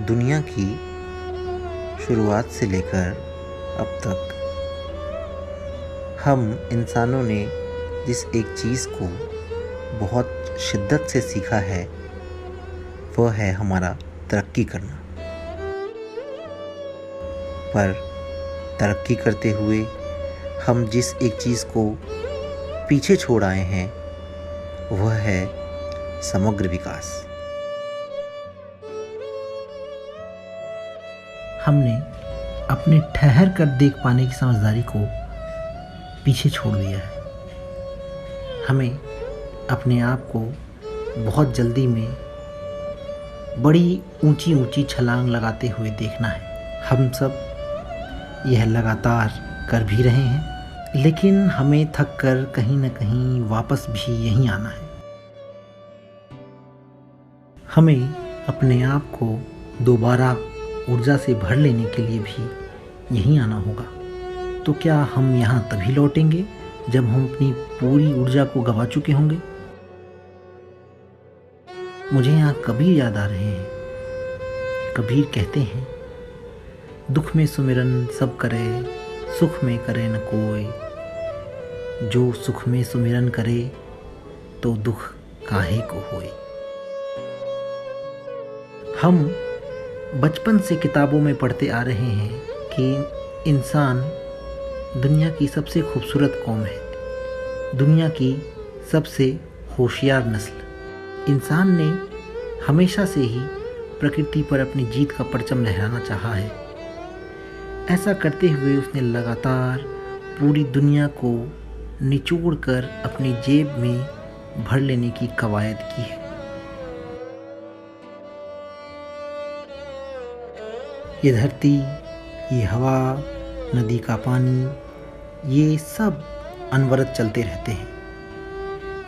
दुनिया की शुरुआत से लेकर अब तक हम इंसानों ने जिस एक चीज़ को बहुत शिद्दत से सीखा है वह है हमारा तरक्की करना। पर तरक्की करते हुए हम जिस एक चीज़ को पीछे छोड़ आए हैं वह है समग्र विकास। हमने अपने ठहर कर देख पाने की समझदारी को पीछे छोड़ दिया है। हमें अपने आप को बहुत जल्दी में बड़ी ऊंची ऊंची छलांग लगाते हुए देखना है। हम सब यह लगातार कर भी रहे हैं, लेकिन हमें थक कर कहीं न कहीं वापस भी यहीं आना है। हमें अपने आप को दोबारा ऊर्जा से भर लेने के लिए भी यहीं आना होगा। तो क्या हम यहाँ तभी लौटेंगे जब हम अपनी पूरी ऊर्जा को गंवा चुके होंगे? मुझे यहाँ कबीर याद आ रहे हैं। कबीर कहते हैं, दुख में सुमिरन सब करे, सुख में करे न कोई। जो सुख में सुमिरन करे तो दुख काहे को होए। हम बचपन से किताबों में पढ़ते आ रहे हैं कि इंसान दुनिया की सबसे खूबसूरत कौम है, दुनिया की सबसे होशियार नस्ल। इंसान ने हमेशा से ही प्रकृति पर अपनी जीत का परचम लहराना चाहा है। ऐसा करते हुए उसने लगातार पूरी दुनिया को निचोड़ कर अपनी जेब में भर लेने की कवायद की है। ये धरती, ये हवा, नदी का पानी, ये सब अनवरत चलते रहते हैं।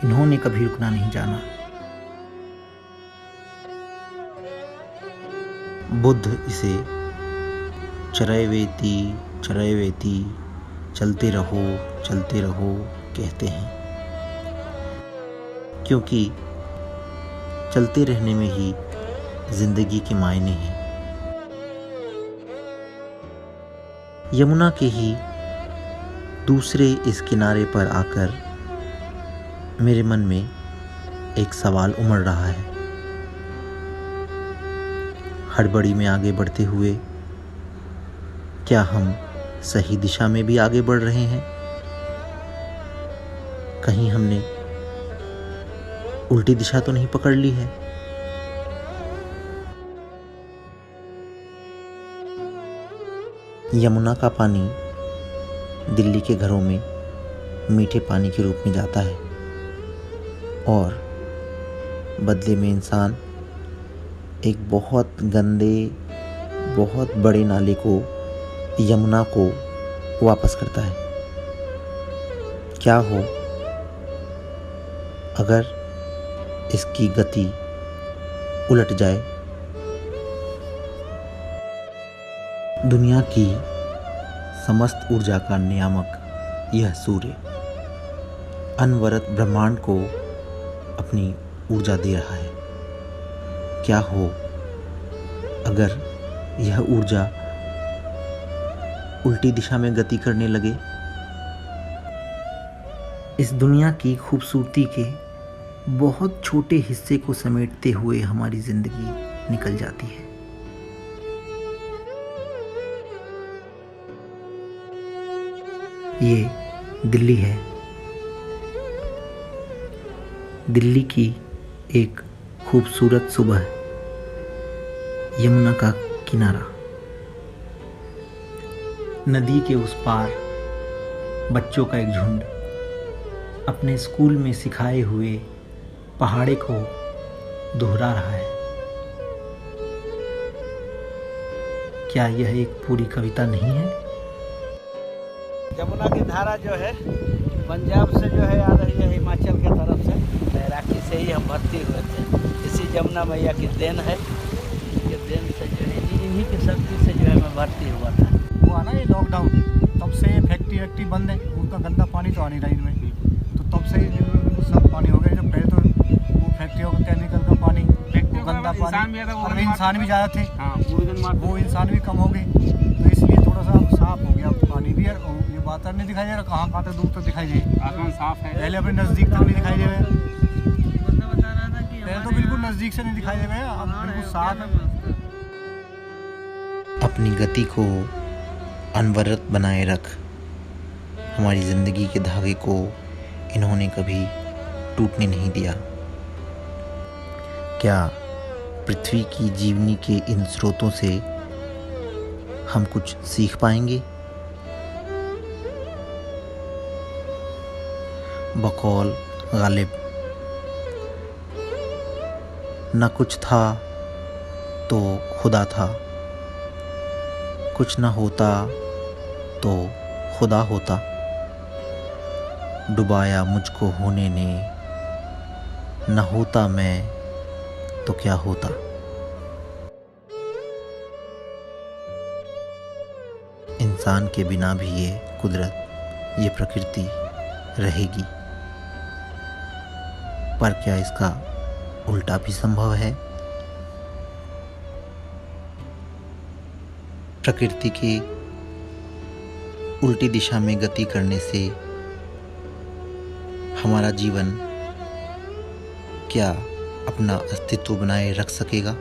इन्होंने कभी रुकना नहीं जाना। बुद्ध इसे चरैवेति चरैवेति, चलते रहो कहते हैं, क्योंकि चलते रहने में ही जिंदगी के मायने हैं। यमुना के ही दूसरे इस किनारे पर आकर मेरे मन में एक सवाल उमड़ रहा है। हड़बड़ी में आगे बढ़ते हुए क्या हम सही दिशा में भी आगे बढ़ रहे हैं? कहीं हमने उल्टी दिशा तो नहीं पकड़ ली है? यमुना का पानी दिल्ली के घरों में मीठे पानी के रूप में जाता है और बदले में इंसान एक बहुत गंदे, बहुत बड़े नाले को, यमुना को वापस करता है। क्या हो अगर इसकी गति उलट जाए? दुनिया की समस्त ऊर्जा का नियामक यह सूर्य अनवरत ब्रह्मांड को अपनी ऊर्जा दे रहा है। क्या हो अगर यह ऊर्जा उल्टी दिशा में गति करने लगे? इस दुनिया की खूबसूरती के बहुत छोटे हिस्से को समेटते हुए हमारी जिंदगी निकल जाती है। ये दिल्ली है। दिल्ली की एक खूबसूरत सुबह, यमुना का किनारा, नदी के उस पार बच्चों का एक झुंड अपने स्कूल में सिखाए हुए पहाड़े को दोहरा रहा है। क्या यह एक पूरी कविता नहीं है? यमुना की धारा जो है पंजाब से जो है आ रही है, हिमाचल की तरफ से तैराकी से ही हम भर्ती हुए थे। इसी यमुना मैया की देन है। ये देन से जो है इन्हीं की शक्ति से जो है मैं भर्ती हुआ था। वो आना ये लॉकडाउन, तब से फैक्ट्री बंद है, उनका गंदा पानी तो आ नहीं रहा इनमें, तो तब से सब पानी हो गया। जब पहले तो वो फैक्ट्रियों का केमिकल का पानी, फैक्ट्रियों गंदा इंसान पानी, भी अगर और इंसान भी ज़्यादा थे, हाँ वो इंसान भी कम हो गए, तो इसलिए थोड़ा सा साफ हो गया पानी भी। और ये वातावरण नहीं दिखाई दे रहा, कहाँ कहाँ तक दूर तक दिखाई दे, आसमान साफ है। पहले अपने नज़दीक तक नहीं दिखाई दे रहे, पहले तो बिल्कुल नज़दीक से नहीं दिखाई दे रहे, अब बिल्कुल साफ है। अपनी गति को अनवरत बनाए रख। हमारी ज़िंदगी के धागे को इन्होंने कभी टूटने नहीं दिया। क्या पृथ्वी की जीवनी के इन स्रोतों से हम कुछ सीख पाएंगे? बकौल गालिब, न कुछ था तो खुदा था, कुछ न होता तो खुदा होता, डुबाया मुझको होने ने, न होता मैं तो क्या होता। इंसान के बिना भी ये कुदरत, ये प्रकृति रहेगी, पर क्या इसका उल्टा भी संभव है? प्रकृति की उल्टी दिशा में गति करने से हमारा जीवन क्या अपना अस्तित्व बनाए रख सकेगा?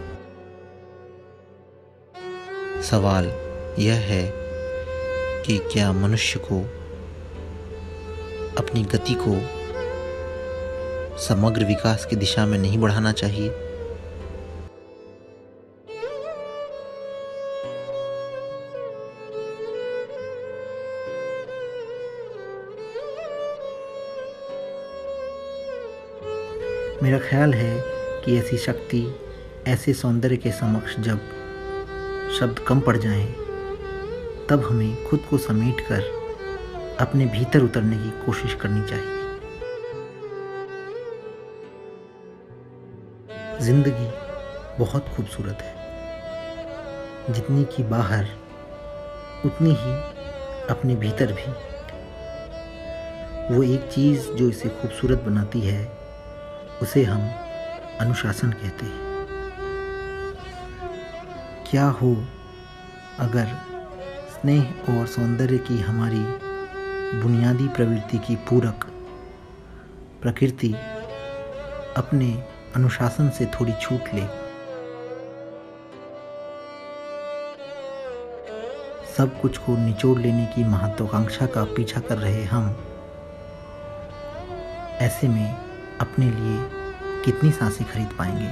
सवाल यह है कि क्या मनुष्य को अपनी गति को समग्र विकास की दिशा में नहीं बढ़ाना चाहिए? मेरा ख्याल है कि ऐसी शक्ति, ऐसे सौंदर्य के समक्ष जब शब्द कम पड़ जाएं, तब हमें खुद को समेटकर अपने भीतर उतरने की कोशिश करनी चाहिए। जिंदगी बहुत खूबसूरत है, जितनी कि बाहर उतनी ही अपने भीतर भी। वो एक चीज़ जो इसे खूबसूरत बनाती है, उसे हम अनुशासन कहते हैं। क्या हो अगर स्नेह और सौंदर्य की हमारी बुनियादी प्रवृत्ति की पूरक प्रकृति अपने अनुशासन से थोड़ी छूट ले। सब कुछ को निचोड़ लेने की महत्वाकांक्षा का पीछा कर रहे हम ऐसे में अपने लिए कितनी सांसें खरीद पाएंगे?